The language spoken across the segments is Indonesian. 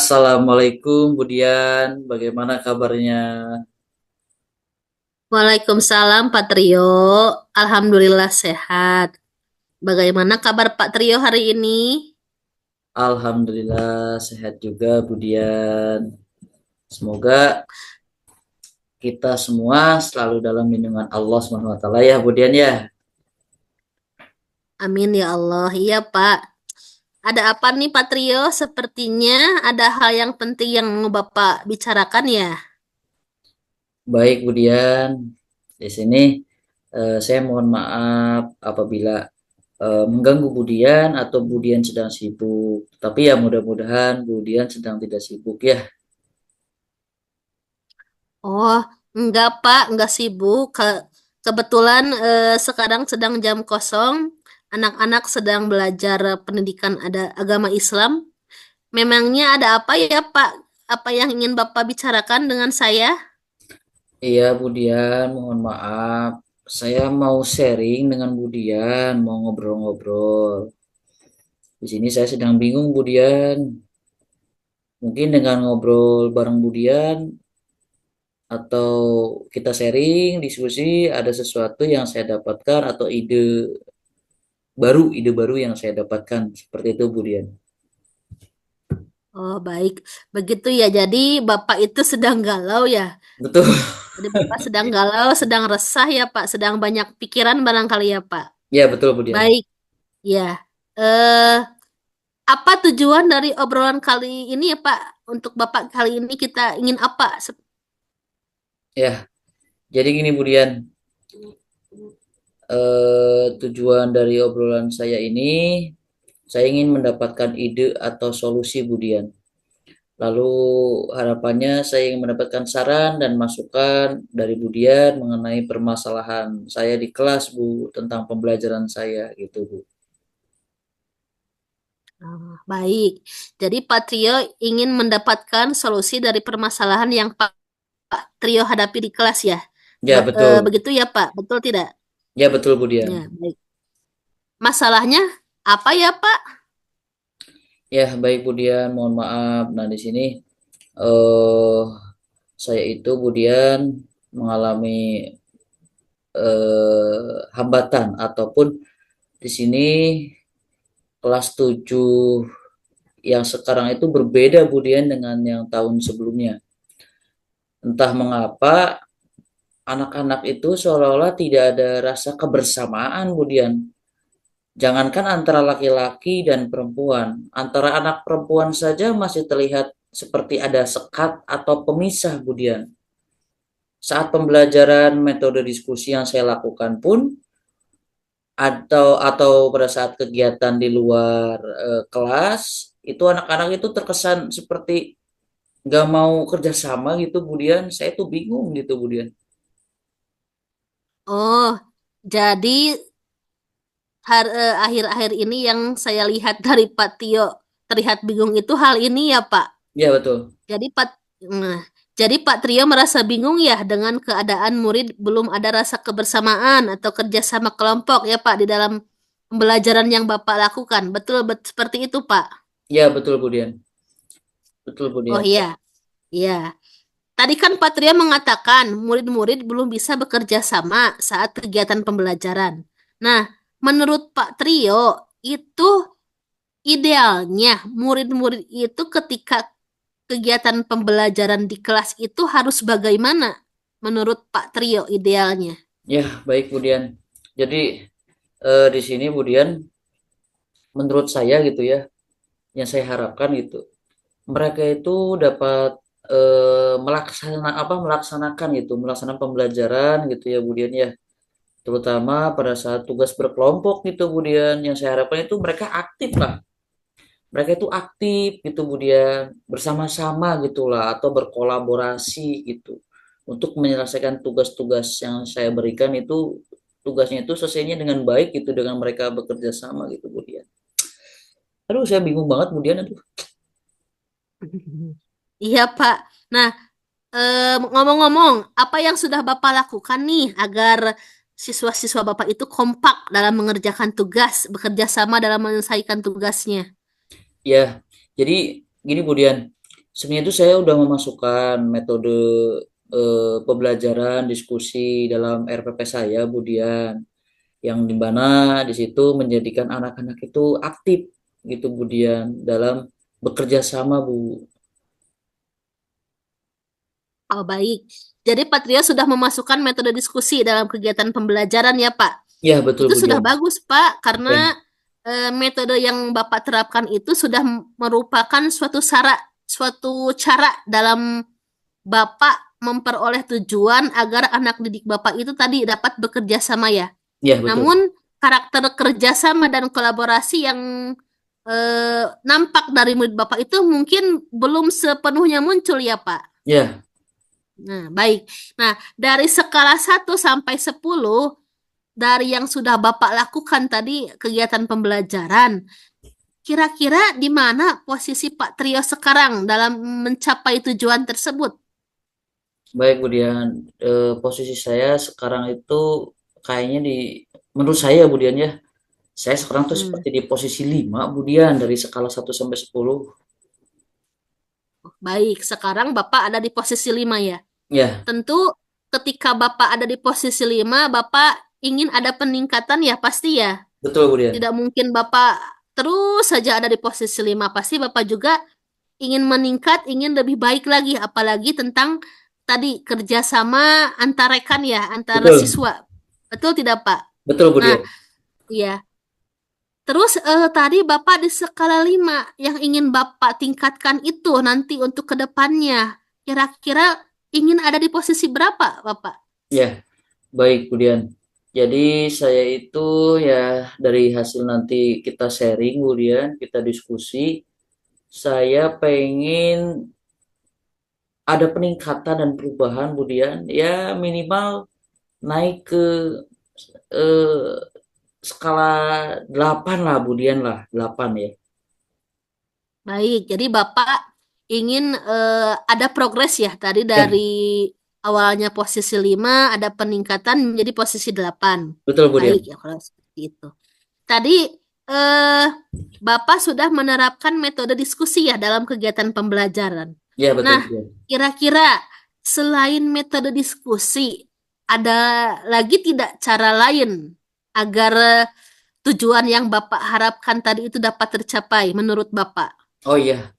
Assalamualaikum Budian, bagaimana kabarnya? Waalaikumsalam Pak Trio. Alhamdulillah sehat. Bagaimana kabar Pak Trio hari ini? Alhamdulillah sehat juga Budian. Semoga kita semua selalu dalam lindungan Allah Subhanahu wa taala ya Budian ya. Amin ya Allah. Iya Pak. Ada apa nih Pak Trio? Sepertinya ada hal yang penting yang mau Bapak bicarakan ya. Baik Budian, di sini saya mohon maaf apabila mengganggu Budian atau Budian sedang sibuk. Tapi ya mudah-mudahan Budian sedang tidak sibuk ya. Oh, enggak Pak, enggak sibuk. Kebetulan sekarang sedang jam kosong. Anak-anak sedang belajar pendidikan ada agama Islam. Memangnya ada apa ya Pak? Apa yang ingin Bapak bicarakan dengan saya? Iya, Budian, mohon maaf. Saya mau sharing dengan Budian, mau ngobrol-ngobrol. Di sini saya sedang bingung, Budian. Mungkin dengan ngobrol bareng Budian atau kita sharing, diskusi, ada sesuatu yang saya dapatkan atau ide baru yang saya dapatkan. Seperti itu, Budian. Oh, baik. Begitu ya. Jadi Bapak itu sedang galau ya. Betul. Jadi Bapak sedang galau, sedang resah ya, Pak. Sedang banyak pikiran barangkali ya, Pak. Ya, betul, Budian. Baik. Ya. Eh, apa tujuan dari obrolan kali ini ya, Pak? Untuk Bapak kali ini kita ingin apa? Ya, jadi gini, Budian. Tujuan dari obrolan saya ini, saya ingin mendapatkan ide atau solusi, Budian. Lalu harapannya saya ingin mendapatkan saran dan masukan dari Budian mengenai permasalahan saya di kelas, Bu, tentang pembelajaran saya gitu, Bu. Oh, baik. Jadi Pak Trio ingin mendapatkan solusi dari permasalahan yang Pak Trio hadapi di kelas ya. Ya, betul. Begitu ya, Pak. Betul tidak? Ya, betul, Budian. Ya, baik. Masalahnya apa ya, Pak? Ya, baik, Budian. Mohon maaf. Nah, di sini eh saya itu Budian mengalami hambatan ataupun di sini kelas 7 yang sekarang itu berbeda, Budian, dengan yang tahun sebelumnya. Entah mengapa anak-anak itu seolah-olah tidak ada rasa kebersamaan, Budian. Jangankan antara laki-laki dan perempuan, antara anak perempuan saja masih terlihat seperti ada sekat atau pemisah, Budian. Saat pembelajaran metode diskusi yang saya lakukan pun, atau pada saat kegiatan di luar kelas, itu anak-anak itu terkesan seperti nggak mau kerjasama gitu, Budian. Saya tuh bingung gitu, Budian. Oh, jadi akhir-akhir ini yang saya lihat dari Pak Tio terlihat bingung itu hal ini ya Pak. Ya, betul. Jadi Pak, nah, jadi Pak Trio merasa bingung ya dengan keadaan murid belum ada rasa kebersamaan atau kerjasama kelompok ya Pak di dalam pembelajaran yang Bapak lakukan. Betul, seperti itu Pak. Ya, betul, Budian. Betul, Oh Budian. iya, iya. Tadi kan Pak Trio mengatakan murid-murid belum bisa bekerja sama saat kegiatan pembelajaran. Nah, menurut Pak Trio itu idealnya murid-murid itu ketika kegiatan pembelajaran di kelas itu harus bagaimana menurut Pak Trio idealnya? Ya, baik, Budian. Jadi di sini, Budian, menurut saya gitu ya, yang saya harapkan gitu, mereka itu dapat melaksanakan pembelajaran gitu ya, Budian ya, terutama pada saat tugas berkelompok gitu, Budian. Yang saya harapkan itu mereka aktif lah, mereka itu aktif gitu, Budian, bersama-sama gitulah atau berkolaborasi gitu untuk menyelesaikan tugas-tugas yang saya berikan itu, tugasnya itu selesainya dengan baik gitu dengan mereka bekerja sama gitu, Budian. Aduh, saya bingung banget, Budian. Aduh. Iya, Pak. Nah, ngomong-ngomong, apa yang sudah Bapak lakukan nih agar siswa-siswa Bapak itu kompak dalam mengerjakan tugas, bekerja sama dalam menyelesaikan tugasnya? Ya, jadi gini, Budian. sebenarnya itu saya udah memasukkan metode pembelajaran diskusi dalam RPP saya, Budian, yang dimana di situ menjadikan anak-anak itu aktif gitu, Budian, dalam bekerja sama, Bu. Oh, baik. Jadi Patria sudah memasukkan metode diskusi dalam kegiatan pembelajaran ya, Pak. Ya, betul, Itu sudah Budian. bagus, Pak, karena Ya, metode yang Bapak terapkan itu sudah merupakan suatu cara dalam Bapak memperoleh tujuan agar anak didik Bapak itu tadi dapat bekerja sama ya. ya, betul. Namun karakter kerjasama dan kolaborasi yang nampak dari murid Bapak itu mungkin belum sepenuhnya muncul ya, Pak. Ya, Nah, baik. Nah, dari skala 1 sampai 10, dari yang sudah Bapak lakukan tadi kegiatan pembelajaran, kira-kira di mana posisi Pak Trio sekarang dalam mencapai tujuan tersebut? baik, Budian. Posisi saya sekarang itu kayaknya menurut saya, Budian, ya, saya sekarang tuh Hmm, seperti di posisi 5, Budian, dari skala 1 sampai 10. baik, sekarang Bapak ada di posisi 5 ya. Ya, Tentu ketika Bapak ada di posisi 5, Bapak ingin ada peningkatan ya pasti ya. betul, Budian. Tidak mungkin Bapak terus saja ada di posisi 5. Pasti Bapak juga ingin meningkat, ingin lebih baik lagi. Apalagi tentang tadi kerjasama antar rekan ya, antara Betul, siswa. Betul tidak Pak? betul, Nah, Budian. iya. Terus tadi Bapak di skala 5 yang ingin Bapak tingkatkan itu nanti untuk ke depannya. Kira-kira ingin ada di posisi berapa Bapak? Ya, baik, Budian. Jadi saya itu, ya, dari hasil nanti kita sharing, Budian, kita diskusi, saya pengen ada peningkatan dan perubahan, Budian. Ya, minimal naik ke eh, skala 8 lah, Budian, lah, 8 ya. Baik, jadi Bapak ingin ada progres ya tadi Ya, dari awalnya posisi 5 ada peningkatan menjadi posisi 8. betul, Baik Budian. ya kalau seperti itu. Tadi eh, Bapak sudah menerapkan metode diskusi ya dalam kegiatan pembelajaran. Ya, betul, Nah, Budian. kira-kira selain metode diskusi, ada lagi tidak cara lain agar tujuan yang Bapak harapkan tadi itu dapat tercapai menurut Bapak? Oh iya,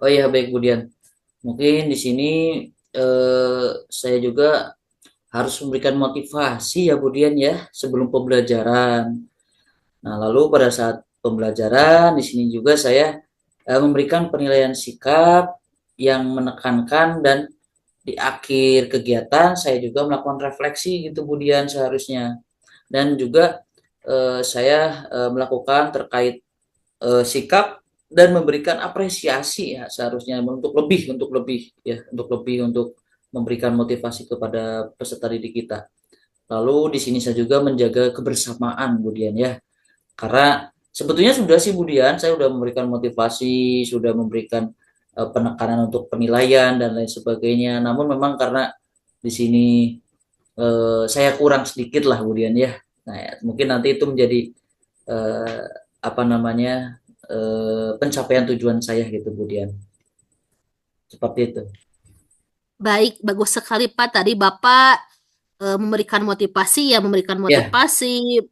oh iya, baik, Budian. Mungkin di sini saya juga harus memberikan motivasi ya, Budian, ya, sebelum pembelajaran. Nah, lalu pada saat pembelajaran di sini juga saya memberikan penilaian sikap yang menekankan, dan di akhir kegiatan saya juga melakukan refleksi gitu, Budian, seharusnya. Dan juga saya melakukan terkait sikap dan memberikan apresiasi, ya, seharusnya untuk lebih ya, untuk memberikan motivasi kepada peserta didik kita. Lalu di sini saya juga menjaga kebersamaan, Budian, ya, karena sebetulnya sudah sih, Budian, saya sudah memberikan motivasi, sudah memberikan penekanan untuk penilaian dan lain sebagainya. Namun memang karena di sini saya kurang sedikit lah, Budian, ya. Nah, ya, mungkin nanti itu menjadi eh, apa namanya, pencapaian tujuan saya gitu, Budian. Seperti itu. Baik, bagus sekali Pak. Tadi Bapak memberikan motivasi ya, memberikan Ya, motivasi,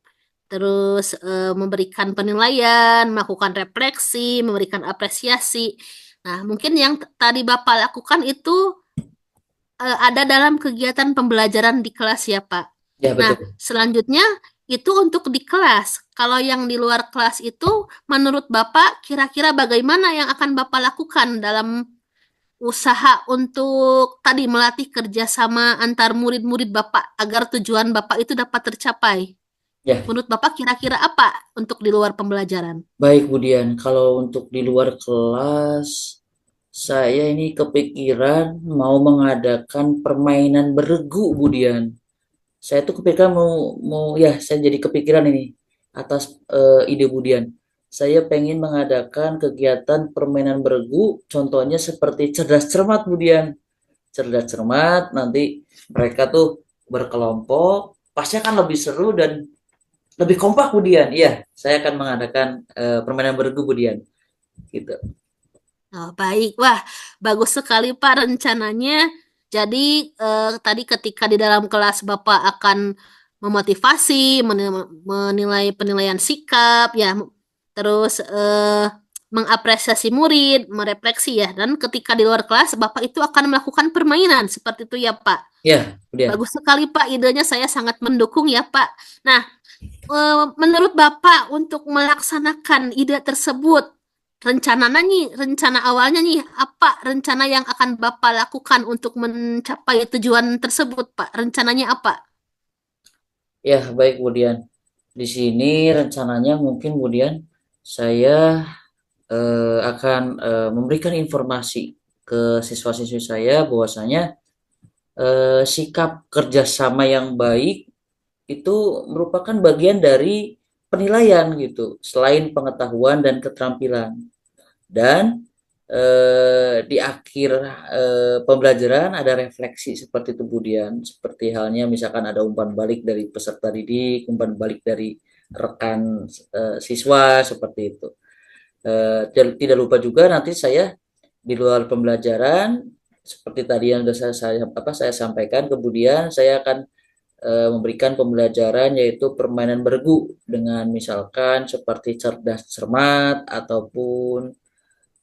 terus memberikan penilaian, melakukan refleksi, memberikan apresiasi. Nah, mungkin yang tadi Bapak lakukan itu ada dalam kegiatan pembelajaran di kelas ya, Pak. ya, Nah, betul. selanjutnya itu untuk di kelas. Kalau yang di luar kelas itu, menurut Bapak, kira-kira bagaimana yang akan Bapak lakukan dalam usaha untuk tadi melatih kerjasama antar murid-murid Bapak agar tujuan Bapak itu dapat tercapai. Ya, Menurut Bapak kira-kira apa untuk di luar pembelajaran? baik, Budian. Kalau untuk di luar kelas, saya ini kepikiran mau mengadakan permainan beregu, Budian. Saya tuh kepikiran mau ya, saya jadi kepikiran ini atas ide Budian. Saya pengen mengadakan kegiatan permainan beregu, contohnya seperti cerdas cermat, Budian. Cerdas cermat, nanti mereka tuh berkelompok, pasti akan lebih seru dan lebih kompak, Budian. Iya, saya akan mengadakan permainan beregu, Budian. Gitu. Oh, baik. Wah, bagus sekali Pak rencananya. Jadi tadi ketika di dalam kelas Bapak akan memotivasi, menilai penilaian sikap, ya, terus mengapresiasi murid, merefleksi ya. Dan ketika di luar kelas Bapak itu akan melakukan permainan seperti itu ya Pak. Ya, kemudian. Bagus sekali Pak, idenya saya sangat mendukung ya Pak. Nah, menurut Bapak untuk melaksanakan ide tersebut, rencana awalnya nih, apa rencana yang akan Bapak lakukan untuk mencapai tujuan tersebut, Pak? Rencananya apa? Ya, baik kemudian. Di sini rencananya mungkin kemudian saya akan memberikan informasi ke siswa-siswi saya bahwasanya sikap kerjasama yang baik itu merupakan bagian dari penilaian gitu, selain pengetahuan dan keterampilan. Dan di akhir pembelajaran ada refleksi seperti itu kemudian, seperti halnya misalkan ada umpan balik dari peserta didik, umpan balik dari rekan siswa seperti itu. Tidak lupa juga nanti saya di luar pembelajaran seperti tadi yang sudah saya sampaikan, kemudian saya akan memberikan pembelajaran yaitu permainan bergu dengan misalkan seperti cerdas cermat ataupun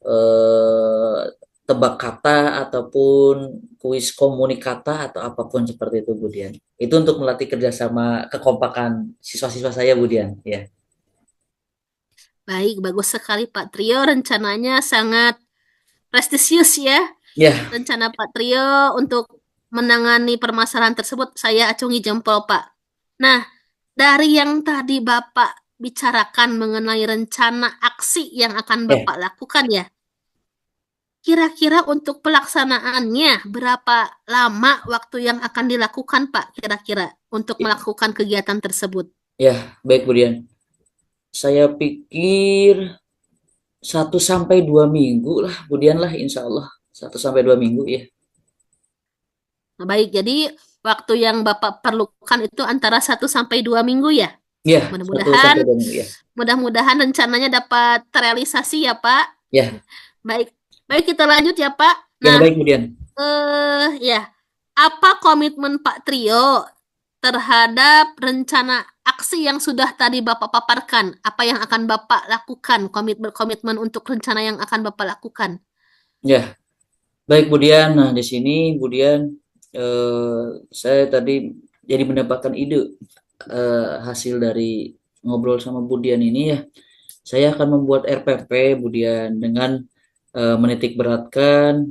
eh, tebak kata ataupun kuis komunikata atau apapun seperti itu Budian. Itu untuk melatih kerjasama kekompakan siswa-siswa saya Budian. Ya, Baik, bagus sekali Pak Trio. Rencananya sangat prestisius ya. ya, Rencana Pak Trio untuk menangani permasalahan tersebut, saya acungi jempol, Pak. Nah, dari yang tadi Bapak bicarakan mengenai rencana aksi yang akan ya. Bapak lakukan ya, kira-kira untuk pelaksanaannya berapa lama waktu yang akan dilakukan, Pak? Kira-kira untuk melakukan kegiatan tersebut. Ya, baik Budian. Saya pikir 1 sampai 2 minggu lah, Budian lah, insya Allah 1 sampai 2 minggu ya. Nah, baik, jadi waktu yang Bapak perlukan itu antara 1 sampai 2 minggu ya. Ya, satu Mudah-mudahan, sampai 2 minggu ya. mudah-mudahan rencananya dapat terrealisasi ya, Pak. Ya, Baik, baik kita lanjut ya, Pak. ya Nah, baik Budian. ya, apa komitmen Pak Trio terhadap rencana aksi yang sudah tadi Bapak paparkan? Apa yang akan Bapak lakukan? Komitmen untuk rencana yang akan Bapak lakukan. Ya, baik Budian. Nah, di sini Budian eh, saya tadi jadi mendapatkan ide hasil dari ngobrol sama Budian ini ya. Saya akan membuat RPP Budian dengan menitik beratkan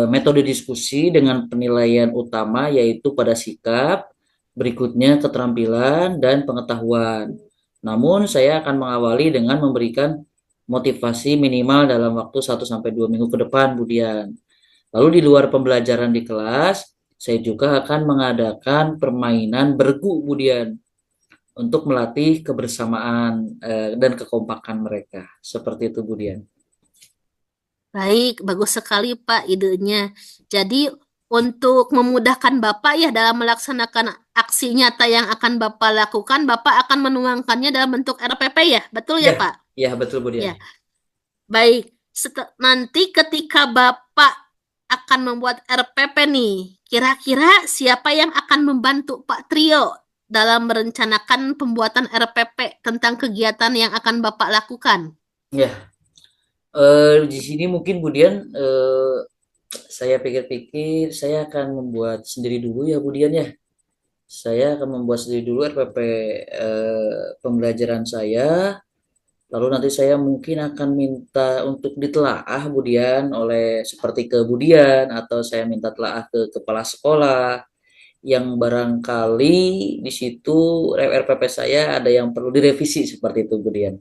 metode diskusi dengan penilaian utama yaitu pada sikap, berikutnya keterampilan dan pengetahuan. Namun saya akan mengawali dengan memberikan motivasi minimal dalam waktu 1 sampai 2 minggu ke depan, Budian. Lalu di luar pembelajaran di kelas, saya juga akan mengadakan permainan bergu, Budian, untuk melatih kebersamaan dan kekompakan mereka. Seperti itu, Budian. Baik, bagus sekali Pak idenya. Jadi untuk memudahkan Bapak ya dalam melaksanakan aksi nyata yang akan Bapak lakukan, Bapak akan menuangkannya dalam bentuk RPP ya, betul ya Ya, Pak? ya betul, Budian. Ya, baik. Nanti ketika Bapak akan membuat RPP nih, kira-kira siapa yang akan membantu Pak Trio dalam merencanakan pembuatan RPP tentang kegiatan yang akan Bapak lakukan? Ya, di sini mungkin Budian saya pikir-pikir saya akan membuat sendiri dulu ya Budian ya. Saya akan membuat sendiri dulu RPP pembelajaran saya. Lalu nanti saya mungkin akan minta untuk ditelaah Budian oleh seperti ke Budian atau saya minta telaah ke kepala sekolah yang barangkali di situ RPP saya ada yang perlu direvisi seperti itu Budian.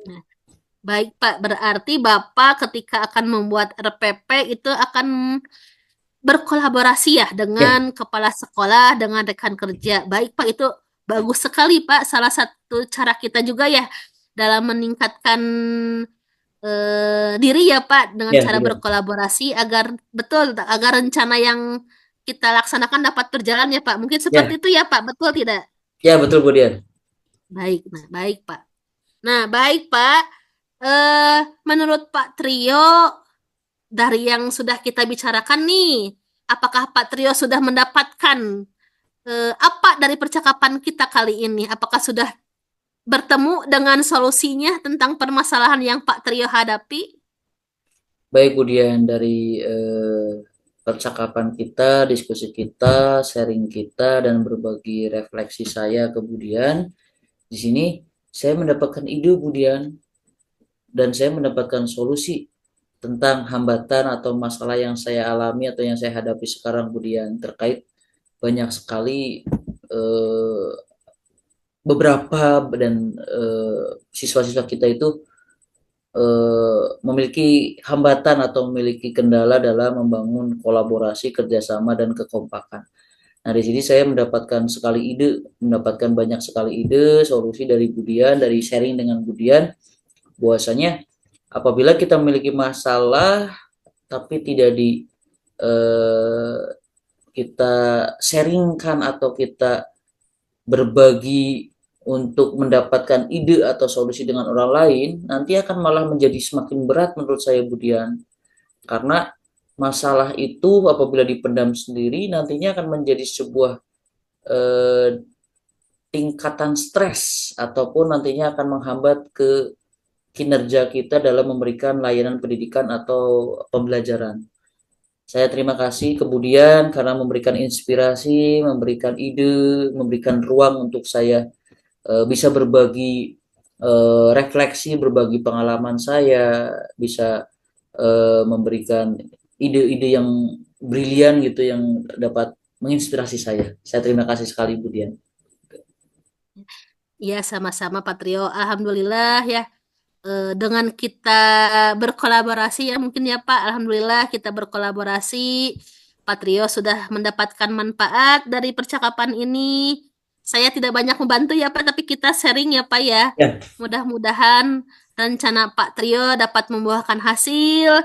Nah, baik Pak, berarti Bapak ketika akan membuat RPP itu akan berkolaborasi ya Ya, dengan kepala sekolah, dengan rekan kerja. Baik Pak, itu bagus sekali Pak. Salah satu cara kita juga ya dalam meningkatkan diri ya Pak dengan ya cara Budian. berkolaborasi agar betul agar rencana yang kita laksanakan dapat berjalan ya Pak. Mungkin seperti Ya, itu ya Pak, betul tidak? ya betul Budian. Baik, nah baik Pak. Nah baik Pak. Menurut Pak Trio, dari yang sudah kita bicarakan nih, apakah Pak Trio sudah mendapatkan apa dari percakapan kita kali ini? Apakah sudah bertemu dengan solusinya tentang permasalahan yang Pak Trio hadapi? Baik Budian, dari percakapan kita, diskusi kita, sharing kita, dan berbagi refleksi saya ke Budian, di sini saya mendapatkan ide Budian, dan saya mendapatkan solusi tentang hambatan atau masalah yang saya alami atau yang saya hadapi sekarang Budian, terkait banyak sekali eh, beberapa dan siswa-siswa kita itu memiliki hambatan atau memiliki kendala dalam membangun kolaborasi, kerjasama, dan kekompakan. Nah, di sini saya mendapatkan banyak sekali ide, solusi dari Budian, dari sharing dengan Budian, bahwasanya apabila kita memiliki masalah tapi tidak eh, kita sharingkan atau kita berbagi untuk mendapatkan ide atau solusi dengan orang lain, nanti akan malah menjadi semakin berat menurut saya Budian. Karena masalah itu apabila dipendam sendiri nantinya akan menjadi sebuah eh, tingkatan stres ataupun nantinya akan menghambat ke kinerja kita dalam memberikan layanan pendidikan atau pembelajaran. Saya terima kasih kemudian karena memberikan inspirasi, memberikan ide, memberikan ruang untuk saya bisa berbagi refleksi, berbagi pengalaman saya, bisa memberikan ide-ide yang brilian gitu yang dapat menginspirasi saya. Saya terima kasih sekali Bu Dian. Ya, sama-sama Pak Trio. Alhamdulillah ya. Dengan kita berkolaborasi ya mungkin ya Pak. Alhamdulillah kita berkolaborasi. Pak Trio sudah mendapatkan manfaat dari percakapan ini. Saya tidak banyak membantu ya Pak, tapi kita sharing ya Pak ya. Ya, Mudah-mudahan rencana Pak Trio dapat membuahkan hasil.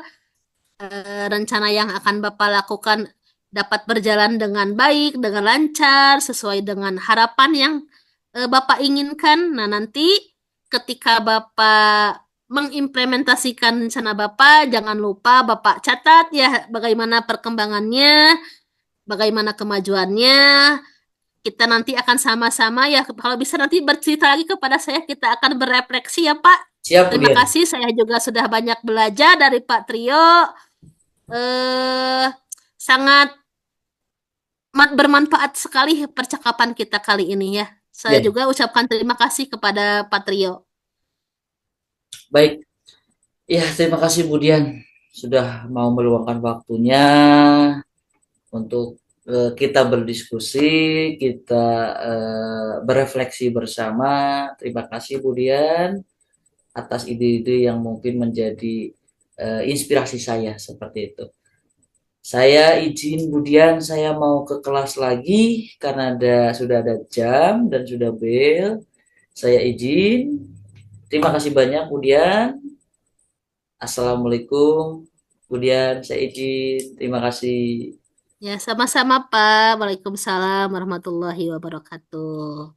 Rencana yang akan Bapak lakukan dapat berjalan dengan baik, dengan lancar, sesuai dengan harapan yang Bapak inginkan. Nah, nanti ketika Bapak mengimplementasikan rencana Bapak, jangan lupa Bapak catat ya bagaimana perkembangannya, bagaimana kemajuannya. Kita nanti akan sama-sama ya, kalau bisa nanti bercerita lagi kepada saya, kita akan berefleksi ya Pak. siap Bu Terima Dian. kasih, saya juga sudah banyak belajar dari Pak Trio. eh Sangat bermanfaat sekali percakapan kita kali ini ya. Saya Ya, juga ucapkan terima kasih kepada Patrio. baik. Ya, terima kasih Bu Dian sudah mau meluangkan waktunya untuk kita berdiskusi, kita berefleksi bersama. Terima kasih Bu Dian atas ide-ide yang mungkin menjadi inspirasi saya seperti itu. Saya izin Budian, saya mau ke kelas lagi karena sudah ada jam dan sudah bel. Saya izin. Terima kasih banyak Budian. Assalamualaikum. Budian, saya izin. Terima kasih. Ya, sama-sama Pak. Waalaikumsalam warahmatullahi wabarakatuh.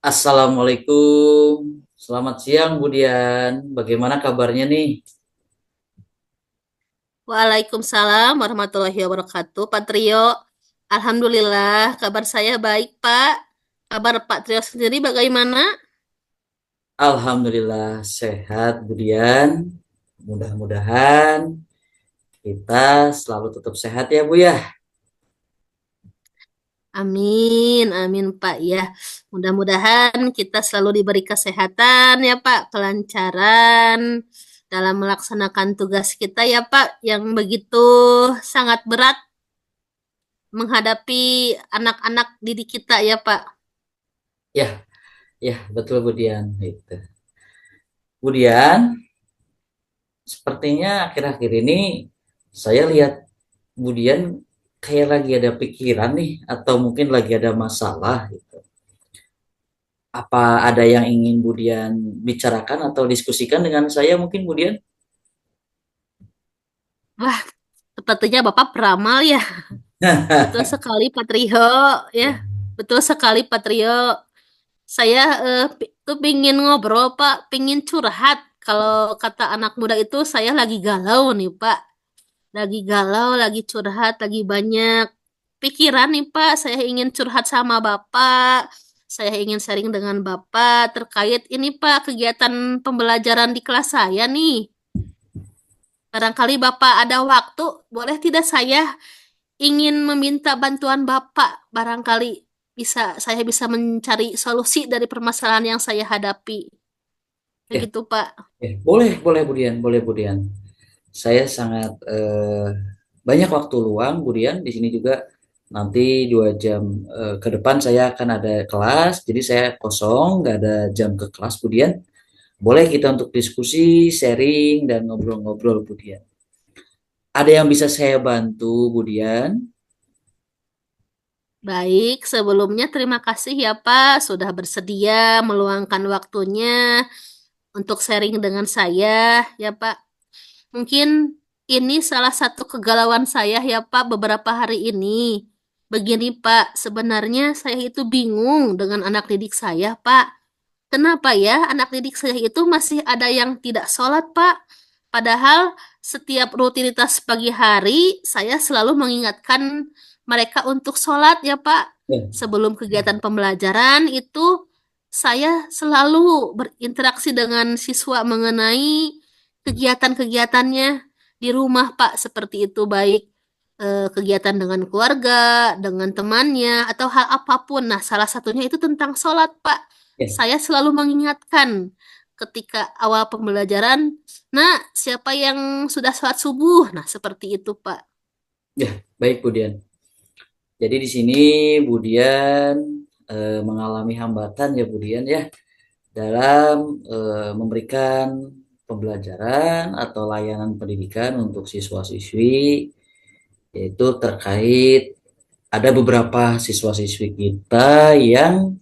Assalamualaikum. Selamat siang Budian. Bagaimana kabarnya nih? Waalaikumsalam warahmatullahi wabarakatuh. Pak Trio, Alhamdulillah kabar saya baik Pak. Kabar Pak Trio sendiri bagaimana? Alhamdulillah sehat Budian. Mudah-mudahan kita selalu tetap sehat ya Bu ya. Amin, amin Pak ya. Mudah-mudahan kita selalu diberi kesehatan ya Pak, kelancaran dalam melaksanakan tugas kita ya Pak, yang begitu sangat berat menghadapi anak-anak didik kita ya Pak. Ya, ya betul Budian. Itu. Budian, sepertinya akhir-akhir ini saya lihat Budian kayak lagi ada pikiran nih atau mungkin lagi ada masalah gitu. Apa ada yang ingin Budian bicarakan atau diskusikan dengan saya mungkin Budian? Wah, sepertinya Bapak peramal ya. Betul sekali Pak Trio ya. Betul sekali Pak Trio. Saya tuh pingin ngobrol Pak, pingin curhat. Kalau kata anak muda itu saya lagi galau nih Pak. Lagi galau, lagi curhat, lagi banyak pikiran nih Pak. Saya ingin curhat sama Bapak. Saya ingin sharing dengan Bapak terkait ini Pak, kegiatan pembelajaran di kelas saya nih. Barangkali Bapak ada waktu, boleh tidak saya ingin meminta bantuan Bapak. Barangkali saya bisa mencari solusi dari permasalahan yang saya hadapi. Ya, Begitu Pak. ya, boleh, boleh Budian, boleh Budian. Saya sangat banyak waktu luang, Budian. Di sini juga nanti 2 jam ke depan saya akan ada kelas, jadi saya kosong, nggak ada jam ke kelas, Budian. Boleh kita untuk diskusi, sharing, dan ngobrol-ngobrol, Budian. Ada yang bisa saya bantu, Budian? Baik, sebelumnya terima kasih ya Pak sudah bersedia meluangkan waktunya untuk sharing dengan saya ya Pak. Mungkin ini salah satu kegalauan saya ya Pak beberapa hari ini. Begini Pak, sebenarnya saya itu bingung dengan anak didik saya Pak. Kenapa ya anak didik saya itu masih ada yang tidak sholat Pak? Padahal setiap rutinitas pagi hari saya selalu mengingatkan mereka untuk sholat ya Pak. Ya, Sebelum kegiatan pembelajaran itu saya selalu berinteraksi dengan siswa mengenai kegiatan-kegiatannya di rumah Pak seperti itu baik kegiatan dengan keluarga, dengan temannya atau hal apapun. Nah, salah satunya itu tentang sholat Pak. ya, Saya selalu mengingatkan ketika awal pembelajaran, nah siapa yang sudah sholat subuh? Nah, seperti itu Pak. ya, baik, Budian. Jadi di sini Budian mengalami hambatan ya, Budian ya, dalam memberikan pembelajaran atau layanan pendidikan untuk siswa-siswi, yaitu terkait ada beberapa siswa-siswi kita yang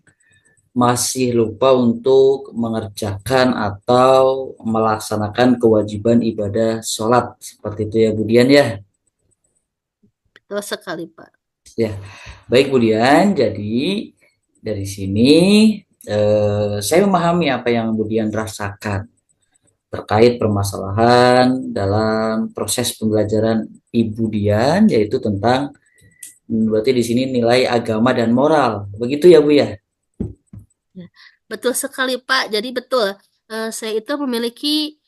masih lupa untuk mengerjakan atau melaksanakan kewajiban ibadah sholat. Seperti itu ya, Budian ya. Betul sekali Pak. Ya, baik Budian. Jadi dari sini saya memahami apa yang Budian rasakan terkait permasalahan dalam proses pembelajaran Ibu Dian, yaitu tentang berarti di sini nilai agama dan moral. Begitu ya, Bu ya? Ya, betul sekali Pak. Jadi betul, saya itu memiliki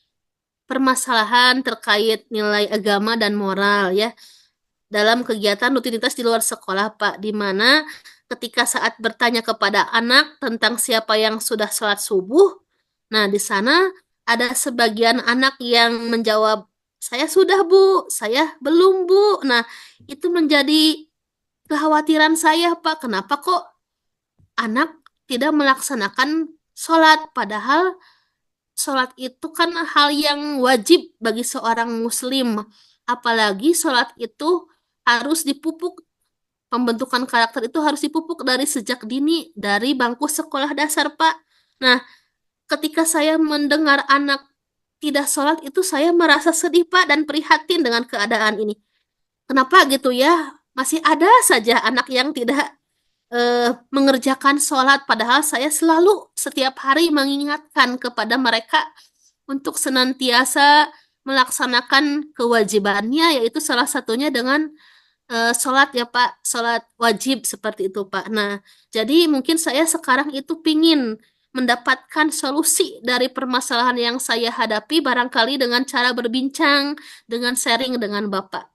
permasalahan terkait nilai agama dan moral ya. Dalam kegiatan rutinitas di luar sekolah, Pak, di mana ketika saat bertanya kepada anak tentang siapa yang sudah sholat subuh, nah di sana ada sebagian anak yang menjawab, saya sudah Bu, saya belum Bu. Nah, itu menjadi kekhawatiran saya, Pak. Kenapa kok anak tidak melaksanakan sholat, padahal sholat itu kan hal yang wajib bagi seorang muslim. Apalagi sholat itu harus dipupuk, pembentukan karakter itu harus dipupuk dari sejak dini, dari bangku sekolah dasar, Pak. Nah, ketika saya mendengar anak tidak sholat itu saya merasa sedih, Pak, dan prihatin dengan keadaan ini. Kenapa gitu ya? Masih ada saja anak yang tidak mengerjakan sholat, padahal saya selalu setiap hari mengingatkan kepada mereka untuk senantiasa melaksanakan kewajibannya, yaitu salah satunya dengan sholat ya Pak, sholat wajib seperti itu Pak. Nah, jadi mungkin saya sekarang itu pingin mendapatkan solusi dari permasalahan yang saya hadapi barangkali dengan cara berbincang, dengan sharing dengan Bapak.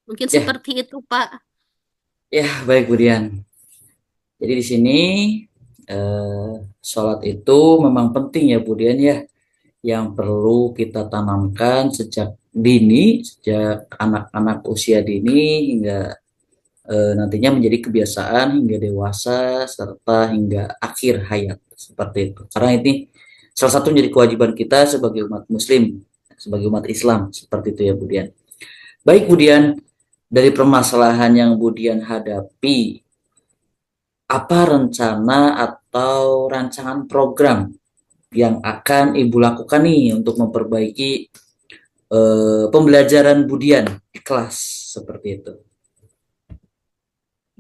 Mungkin Ya, seperti itu Pak. ya, baik Budian. Jadi di sini sholat itu memang penting ya, Budian ya, yang perlu kita tanamkan sejak dini, sejak anak-anak usia dini hingga nantinya menjadi kebiasaan hingga dewasa serta hingga akhir hayat seperti itu. Karena ini salah satu menjadi kewajiban kita sebagai umat Muslim, sebagai umat Islam seperti itu ya, Budian. Baik, Budian, dari permasalahan yang Budian hadapi, apa rencana atau rancangan program yang akan Ibu lakukan nih untuk memperbaiki pembelajaran Budian di kelas seperti itu?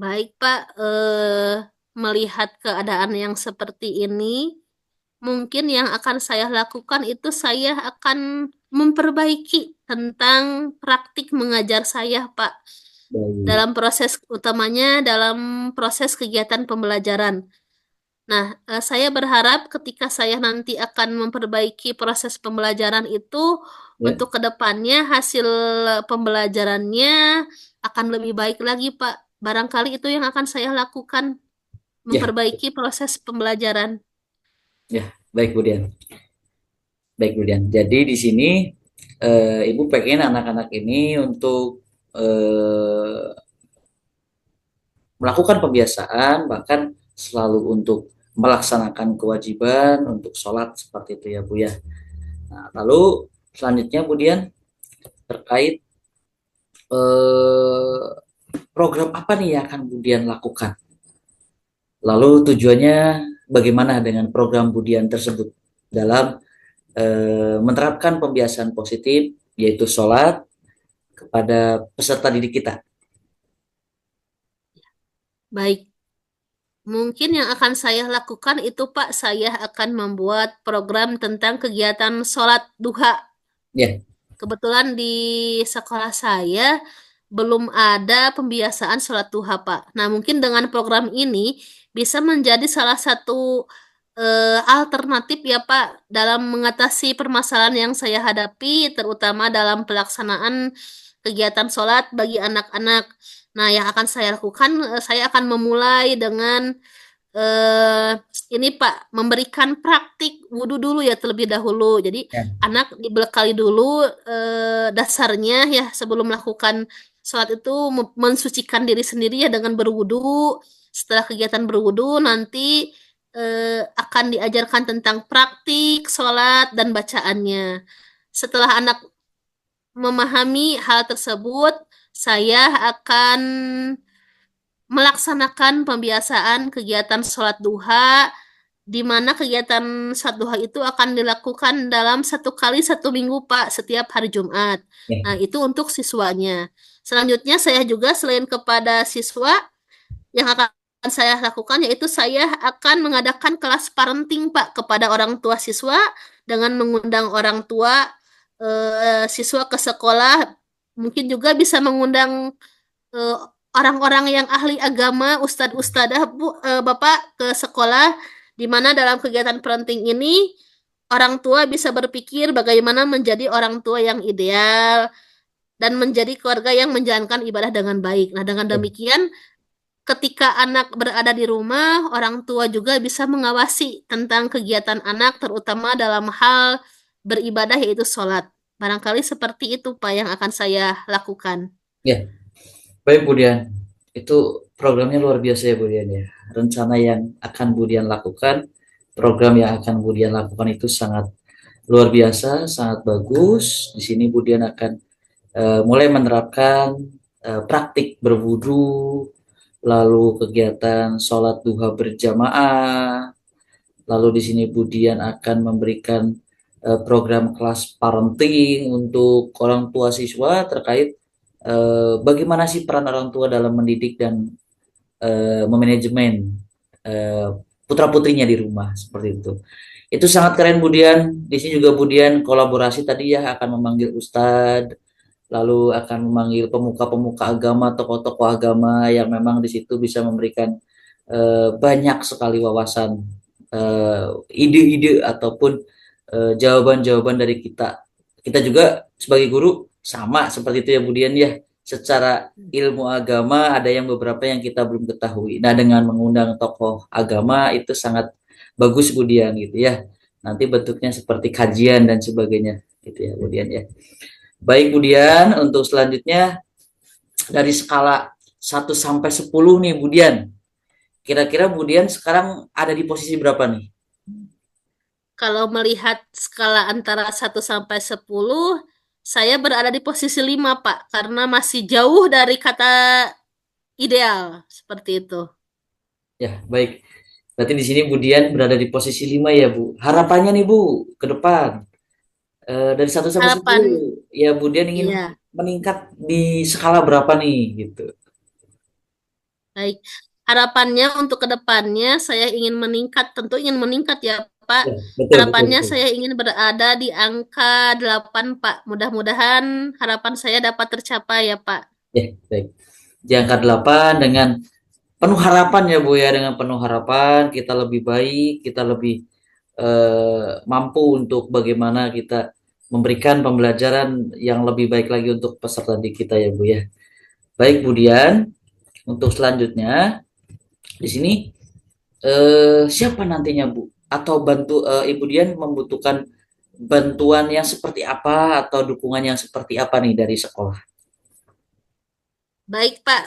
Baik Pak, melihat keadaan yang seperti ini, mungkin yang akan saya lakukan itu saya akan memperbaiki tentang praktik mengajar saya, Pak. Baik. Dalam proses utamanya dalam proses kegiatan pembelajaran. Nah, saya berharap ketika saya nanti akan memperbaiki proses pembelajaran itu, Ya, untuk kedepannya hasil pembelajarannya akan lebih baik lagi, Pak. Barangkali itu yang akan saya lakukan, ya, memperbaiki proses pembelajaran. ya. Baik, Bu Dian. Baik, Bu Dian. Jadi di sini Ibu pengen anak-anak ini untuk melakukan pembiasaan, bahkan selalu untuk melaksanakan kewajiban untuk sholat seperti itu ya, Bu ya. Nah, lalu selanjutnya Bu Dian terkait eh, program apa nih yang akan Bu Dian lakukan? Lalu tujuannya bagaimana dengan program Bu Dian tersebut dalam menerapkan pembiasaan positif yaitu sholat kepada peserta didik kita. Baik, mungkin yang akan saya lakukan itu, Pak, saya akan membuat program tentang kegiatan sholat duha. Ya, Kebetulan di sekolah saya belum ada pembiasaan sholat duha, Pak. Nah, mungkin dengan program ini bisa menjadi salah satu alternatif ya, Pak, dalam mengatasi permasalahan yang saya hadapi, terutama dalam pelaksanaan kegiatan sholat bagi anak-anak. Nah, yang akan saya lakukan, saya akan memulai dengan eh ini Pak, memberikan praktik wudhu dulu ya terlebih dahulu. Jadi ya, anak dibekali dulu dasarnya ya sebelum melakukan sholat itu, mensucikan diri sendiri ya dengan berwudhu. Setelah kegiatan berwudhu nanti akan diajarkan tentang praktik sholat dan bacaannya. Setelah anak memahami hal tersebut, saya akan melaksanakan pembiasaan kegiatan sholat duha, di mana kegiatan sholat duha itu akan dilakukan dalam 1 kali 1 minggu, Pak, setiap hari Jumat. ya, Nah, itu untuk siswanya. Selanjutnya, saya juga selain kepada siswa, yang akan saya lakukan yaitu saya akan mengadakan kelas parenting, Pak, kepada orang tua siswa dengan mengundang orang tua siswa ke sekolah. Mungkin juga bisa mengundang eh, orang-orang yang ahli agama, ustadz-ustadzah, Bu, Bapak ke sekolah, di mana dalam kegiatan parenting ini orang tua bisa berpikir bagaimana menjadi orang tua yang ideal dan menjadi keluarga yang menjalankan ibadah dengan baik. Nah, dengan ya. demikian, ketika anak berada di rumah, orang tua juga bisa mengawasi tentang kegiatan anak, terutama dalam hal beribadah yaitu sholat. Barangkali seperti itu, Pak, yang akan saya lakukan. Ya. Baik, Bu Dian. Itu programnya luar biasa ya, Bu Dian ya. Rencana yang akan Bu Dian lakukan, program yang akan Bu Dian lakukan itu sangat luar biasa, sangat bagus. Di sini Bu Dian akan mulai menerapkan praktik berwudu, lalu kegiatan sholat duha berjamaah, lalu di sini Bu Dian akan memberikan program kelas parenting untuk orang tua siswa terkait bagaimana sih peran orang tua dalam mendidik dan memanajemen eh, putra-putrinya di rumah seperti itu. Itu sangat keren Budian. Di sini juga Budian kolaborasi tadi ya akan memanggil ustadz, lalu akan memanggil pemuka-pemuka agama, tokoh-tokoh agama yang memang di situ bisa memberikan banyak sekali wawasan, ide-ide ataupun jawaban-jawaban dari kita. Kita juga sebagai guru sama seperti itu ya Budian ya. Secara ilmu agama ada yang beberapa yang kita belum ketahui. Nah, dengan mengundang tokoh agama itu sangat bagus Budian gitu ya. Nanti bentuknya seperti kajian dan sebagainya gitu ya Budian ya. Baik Budian, untuk selanjutnya dari skala 1 sampai 10 nih Budian. Kira-kira Budian sekarang ada di posisi berapa nih? Kalau melihat skala antara 1 sampai 10, saya berada di posisi 5, Pak, karena masih jauh dari kata ideal, seperti itu. Ya, baik. Berarti di sini Budian berada di posisi 5 ya, Bu. Harapannya nih, Bu, ke depan. Dari 1 sampai 10, Harapan, ya Budian ingin iya, meningkat di skala berapa nih, gitu. baik. harapannya untuk kedepannya saya ingin meningkat, tentu ingin meningkat ya Pak. Ya, betul, betul, Harapannya betul. saya ingin berada di angka 8 Pak. Mudah-mudahan harapan saya dapat tercapai ya Pak. Ya, baik. Di angka 8 dengan penuh harapan ya Bu ya, dengan penuh harapan kita lebih baik, kita lebih mampu untuk bagaimana kita memberikan pembelajaran yang lebih baik lagi untuk peserta didik kita ya Bu ya. Baik Bu Dian, untuk selanjutnya di sini siapa nantinya Bu? Atau Ibu Dian membutuhkan bantuan yang seperti apa atau dukungan yang seperti apa nih dari sekolah? Baik Pak,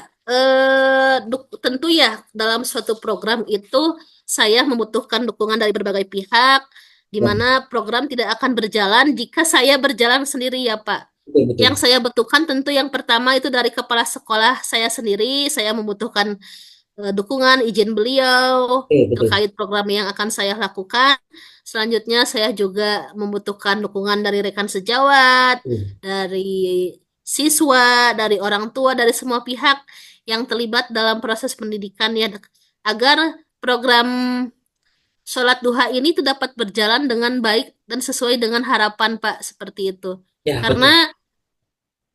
tentu ya dalam suatu program itu saya membutuhkan dukungan dari berbagai pihak, di Ya, mana program tidak akan berjalan jika saya berjalan sendiri ya Pak. betul, betul. Yang saya butuhkan tentu yang pertama itu dari kepala sekolah saya sendiri, saya membutuhkan dukungan izin beliau Betul, betul. terkait program yang akan saya lakukan. Selanjutnya saya juga membutuhkan dukungan dari rekan sejawat, Betul. dari siswa, dari orang tua, dari semua pihak yang terlibat dalam proses pendidikan ya, agar program sholat duha ini tuh dapat berjalan dengan baik dan sesuai dengan harapan Pak, seperti itu. Ya, Karena betul.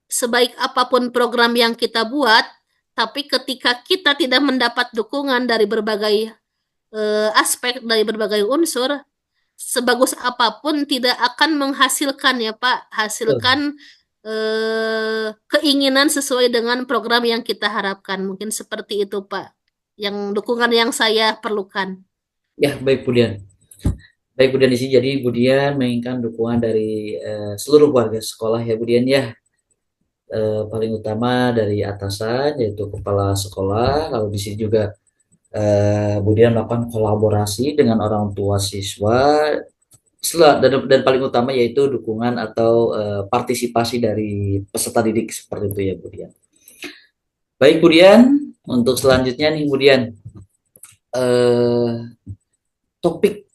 sebaik apapun program yang kita buat, tapi ketika kita tidak mendapat dukungan dari berbagai aspek, dari berbagai unsur, sebagus apapun tidak akan menghasilkan ya Pak, Betul. hasilkan keinginan sesuai dengan program yang kita harapkan. Mungkin seperti itu Pak, yang dukungan yang saya perlukan. Ya, baik Bu Dian. Baik Bu Dian, di sini jadi Bu Dian menginginkan dukungan dari seluruh warga sekolah ya Bu Dian ya. Paling utama dari atasan yaitu kepala sekolah, lalu di sini juga Bu Dian melakukan kolaborasi dengan orang tua siswa. Dan paling utama yaitu dukungan atau partisipasi dari peserta didik seperti itu ya Bu Dian. Baik Bu Dian, untuk selanjutnya nih Bu Dian, eh, topik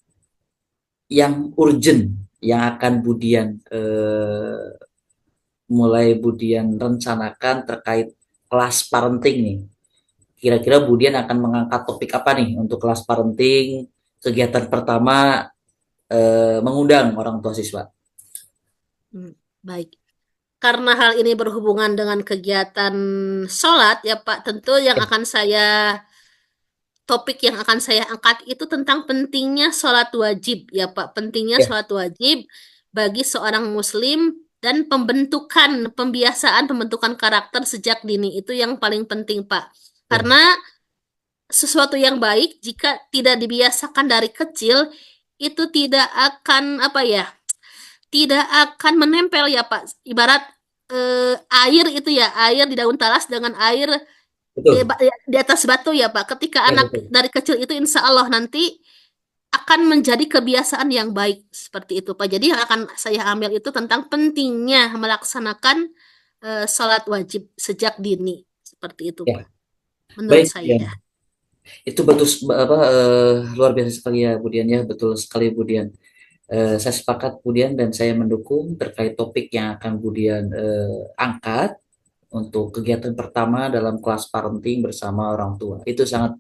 yang urgent yang akan Budian mulai Budian rencanakan terkait kelas parenting nih. Kira-kira Budian akan mengangkat topik apa nih untuk kelas parenting kegiatan pertama mengundang orang tua siswa. Hmm, baik. Karena hal ini berhubungan dengan kegiatan sholat ya Pak, tentu yang Ya, akan saya topik yang akan saya angkat itu tentang pentingnya sholat wajib ya Pak, pentingnya ya, sholat wajib bagi seorang muslim dan pembentukan karakter sejak dini itu yang paling penting Pak. ya, Karena sesuatu yang baik jika tidak dibiasakan dari kecil itu tidak akan apa ya, tidak akan menempel ya Pak. Ibarat air itu ya, air di daun talas dengan air betul. di atas batu ya Pak. Ketika Ya, anak betul. dari kecil itu insya Allah nanti akan menjadi kebiasaan yang baik seperti itu Pak. Jadi yang akan saya ambil itu tentang pentingnya melaksanakan sholat wajib sejak dini seperti itu Ya, Pak. Menurut baik ya. saya. Itu betul apa luar biasa sekali ya Budian ya, betul sekali Budian. Saya sepakat Budian dan saya mendukung terkait topik yang akan Budian angkat untuk kegiatan pertama dalam kelas parenting bersama orang tua. Itu sangat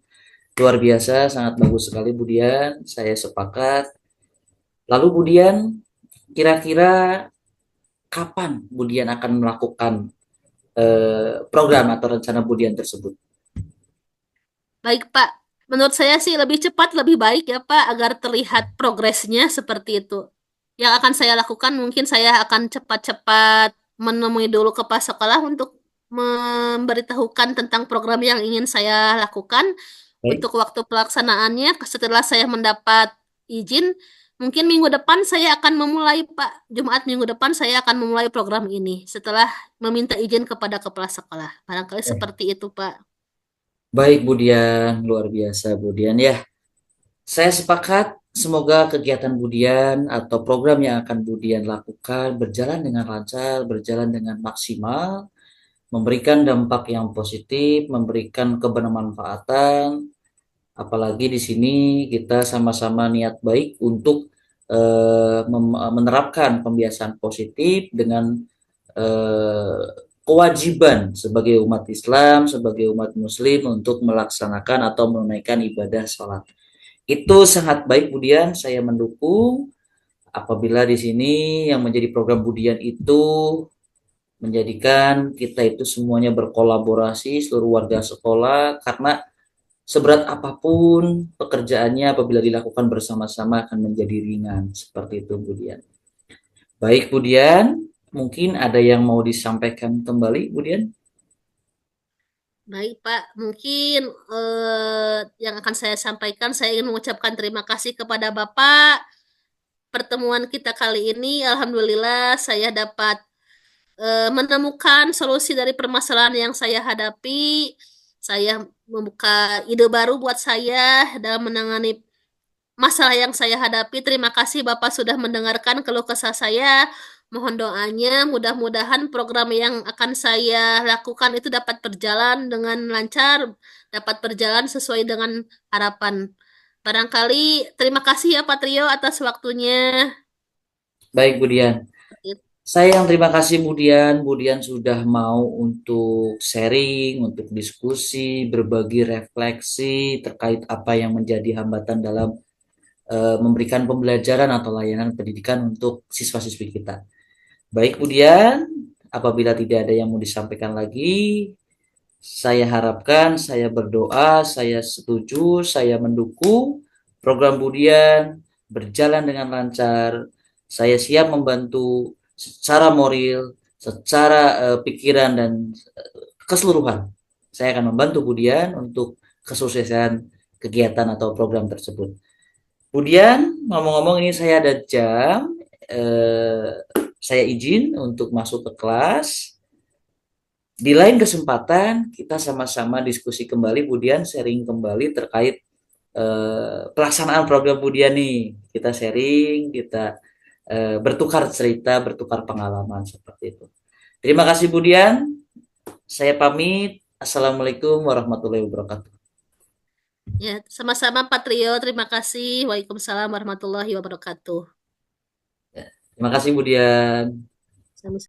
luar biasa, sangat bagus sekali Budian. Saya sepakat. Lalu Budian, kira-kira kapan Budian akan melakukan program atau rencana Budian tersebut? Baik, Pak. Menurut saya sih lebih cepat lebih baik ya, Pak, agar terlihat progresnya seperti itu. Yang akan saya lakukan mungkin saya akan cepat-cepat menemui dulu kepala sekolah untuk memberitahukan tentang program yang ingin saya lakukan. Baik. Untuk waktu pelaksanaannya, setelah saya mendapat izin, mungkin minggu depan saya akan memulai, Pak. Jumat minggu depan saya akan memulai program ini setelah meminta izin kepada kepala sekolah. Barangkali seperti itu, Pak. Baik Budian, luar biasa Budian ya. Saya sepakat, semoga kegiatan Budian atau program yang akan Budian lakukan berjalan dengan lancar, berjalan dengan maksimal, memberikan dampak yang positif, memberikan kebermanfaatan. Apalagi di sini kita sama-sama niat baik untuk menerapkan pembiasaan positif dengan kewajiban sebagai umat Islam, sebagai umat Muslim untuk melaksanakan atau menunaikan ibadah sholat. Itu sangat baik Budian, saya mendukung apabila di sini yang menjadi program Budian itu menjadikan kita itu semuanya berkolaborasi seluruh warga sekolah karena seberat apapun pekerjaannya apabila dilakukan bersama-sama akan menjadi ringan seperti itu Budian. Baik Budian, mungkin ada yang mau disampaikan kembali Budian? Baik, Pak. Mungkin yang akan saya sampaikan, saya ingin mengucapkan terima kasih kepada Bapak. Pertemuan kita kali ini, Alhamdulillah, saya dapat menemukan solusi dari permasalahan yang saya hadapi. Saya membuka ide baru buat saya dalam menangani masalah yang saya hadapi. Terima kasih Bapak sudah mendengarkan keluh kesah saya. Mohon doanya, mudah-mudahan program yang akan saya lakukan itu dapat berjalan dengan lancar, dapat berjalan sesuai dengan harapan. Barangkali terima kasih ya Pak Trio atas waktunya. Baik Budian. Saya yang terima kasih Budian. Budian sudah mau untuk sharing, untuk diskusi, berbagi refleksi terkait apa yang menjadi hambatan dalam memberikan pembelajaran atau layanan pendidikan untuk siswa-siswi kita. Baik Budian, apabila tidak ada yang mau disampaikan lagi, saya harapkan, saya berdoa, saya setuju, saya mendukung program Budian berjalan dengan lancar. Saya siap membantu secara moral, secara pikiran dan keseluruhan. Saya akan membantu Budian untuk kesuksesan kegiatan atau program tersebut. Kemudian ngomong-ngomong ini saya ada jam, eh, saya izin untuk masuk ke kelas. Di lain kesempatan kita sama-sama diskusi kembali, Budian sharing kembali terkait pelaksanaan program Budian nih. Kita sharing, kita bertukar cerita, bertukar pengalaman seperti itu. Terima kasih Budian. Saya pamit. Assalamualaikum warahmatullahi wabarakatuh. Ya, sama-sama Pak Trio. Terima kasih. Waalaikumsalam warahmatullahi wabarakatuh. Terima kasih Budian. Sama